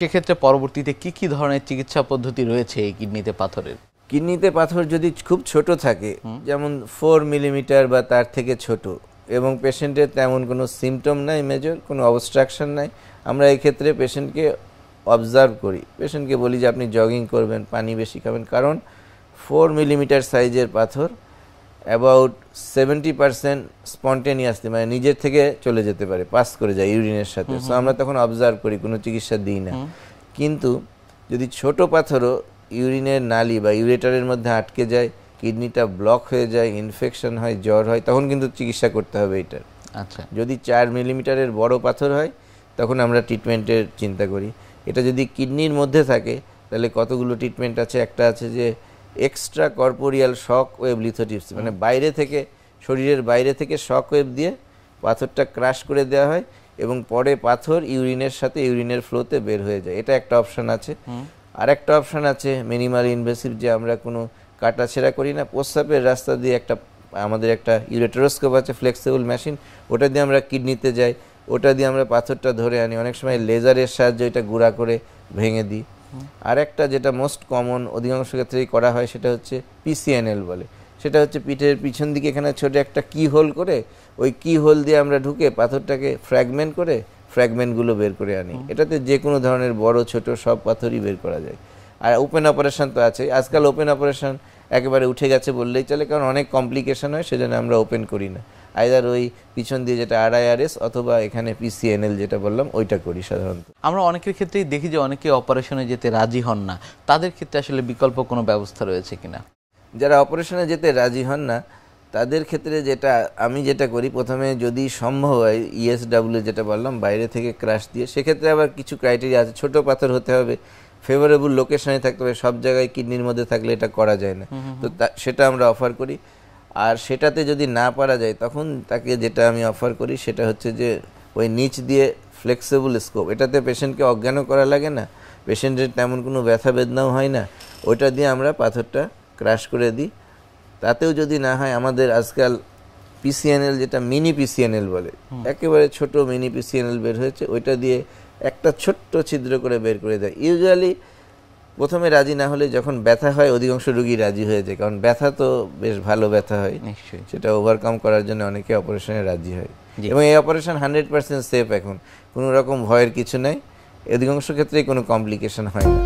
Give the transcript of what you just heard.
সেক্ষেত্রে পরবর্তীতে কি ধরনের চিকিৎসা পদ্ধতি রয়েছে এই কিডনিতে পাথরের? কিডনিতে পাথর যদি খুব ছোট থাকে, যেমন 4 মিলিমিটার বা তার থেকে ছোট, এবং পেশেন্টের তেমন কোনো সিমটম নাই, মেজর কোনো অবস্ট্রাকশন নাই, আমরা এই ক্ষেত্রে পেশেন্টকে অবজার্ভ করি। পেশেন্টকে বলি যে আপনি জগিং করবেন, পানি বেশি খাবেন, কারণ 4 মিলিমিটার সাইজের পাথর অ্যাবাউট 70% স্পন্টেনিয়াসলি, মানে নিজের থেকে চলে যেতে পারে, পাস করে যায় ইউরিনের সাথে। সো আমরা তখন অবজার্ভ করি, কোনো চিকিৎসা দিই না। কিন্তু যদি ছোট পাথরও ইউরিনের নালি বা ইউরেটারের মধ্যে আটকে যায়, কিডনিটা ব্লক হয়ে যায়, ইনফেকশন হয়, জ্বর হয়, তখন কিন্তু চিকিৎসা করতে হবে এটার। আচ্ছা, যদি 4 মিলিমিটারের বড় পাথর হয় তখন আমরা ট্রিটমেন্টের চিন্তা করি। এটা যদি কিডনির মধ্যে থাকে তাহলে কতগুলো ট্রিটমেন্ট আছে। একটা আছে যে extra corporeal shock wave lithotripsy, মানে বাইরে থেকে, শরীরের বাইরে থেকে শক ওয়েভ দিয়ে পাথরটা ক্রাশ করে দেওয়া হয় এবং পরে পাথর ইউরিনের সাথে ইউরিনের ফ্লোতে বের হয়ে যায়। এটা একটা অপশন আছে। আর একটা অপশন আছে মিনিমাল ইনভেসিভ, যে আমরা কোনো কাটাছেঁড়া করি না, প্রস্রাবের রাস্তা দিয়ে আমাদের একটা ইউরেটারোস্কোপ আছে, ফ্লেক্সিবল মেশিন, ওটা দিয়ে আমরা কিডনিতে যাই, ওটা দিয়ে আমরা পাথরটা ধরে আনি। অনেক সময় লেজারের সাহায্যে এটা গুঁড়া করে ভেঙে দিই। আর একটা যেটা মোস্ট কমন অধিকাংশ ক্ষেত্রেই করা হয় সেটা হচ্ছে পিসিএনএল বলে। সেটা হচ্ছে পিঠের পিছন দিকে এখানে ছোট একটা কি হোল করে, ওই কি হোল দিয়ে আমরা ঢুকে পাথরটাকে ফ্র্যাগমেন্ট করে ফ্র্যাগমেন্টগুলো বের করে আনি। এটাতে যে কোনো ধরনের বড় ছোট সব পাথরই বের করা যায়। আর ওপেন অপারেশন তো আছে, আজকাল ওপেন অপারেশন একেবারে উঠে গেছে বললেই চলে, কারণ অনেক কমপ্লিকেশন হয়, সেজন্য আমরা ওপেন করি না। আইদার ওই পিছন দিয়ে যেটা RIRS অথবা এখানে PCNL যেটা বললাম ওইটা করি সাধারণত। আমরা অনেকের ক্ষেত্রেই দেখি যে অনেকে অপারেশনে যেতে রাজি হন না, তাদের ক্ষেত্রে আসলে বিকল্প কোনো ব্যবস্থা রয়েছে কিনা? যারা অপারেশনে যেতে রাজি হন না তাদের ক্ষেত্রে আমি যেটা করি, প্রথমে যদি সম্ভব হয় ESW যেটা বললাম বাইরে থেকে ক্রাশ দিয়ে, সেক্ষেত্রে আবার কিছু ক্রাইটেরিয়া আছে। ছোট পাথর হতে হবে, ফেভারেবল লোকেশনে থাকতে হবে, সব জায়গায় কিডনির মধ্যে থাকলে এটা করা যায় না। তো সেটা আমরা অফার করি। আর সেটাতে যদি না পারা যায় তখন তাকে যেটা আমি অফার করি সেটা হচ্ছে যে ওই নিচ দিয়ে ফ্লেক্সিবল স্কোপ, এটাতে পেশেন্টকে অজ্ঞানও করা লাগে না, পেশেন্টের তেমন কোনো ব্যথা বেদনাও হয় না, ওইটা দিয়ে আমরা পাথরটা ক্রাশ করে দিই। তাতেও যদি না হয়, আমাদের আজকাল PCNL যেটা মিনি PCNL বলে, একেবারে ছোট মিনি PCNL বের হয়েছে, ওইটা দিয়ে একটা ছোট্ট ছিদ্র করে বের করে দেয়। ইউজুয়ালি প্রথমে রাজি না হলে যখন ব্যথা হয় অধিকাংশ রোগী রাজি হয়ে যায়, কারণ ব্যথা তো বেশ ভালো ব্যথা হয়, নিশ্চয়ই সেটা ওভারকাম করার জন্য অনেকে অপারেশনে রাজি হয়। এবং এই অপারেশন 100% সেফ, এখন কোনো রকম ভয়ের কিছু নাই, অধিকাংশ ক্ষেত্রেই কোনো কমপ্লিকেশন হয় না।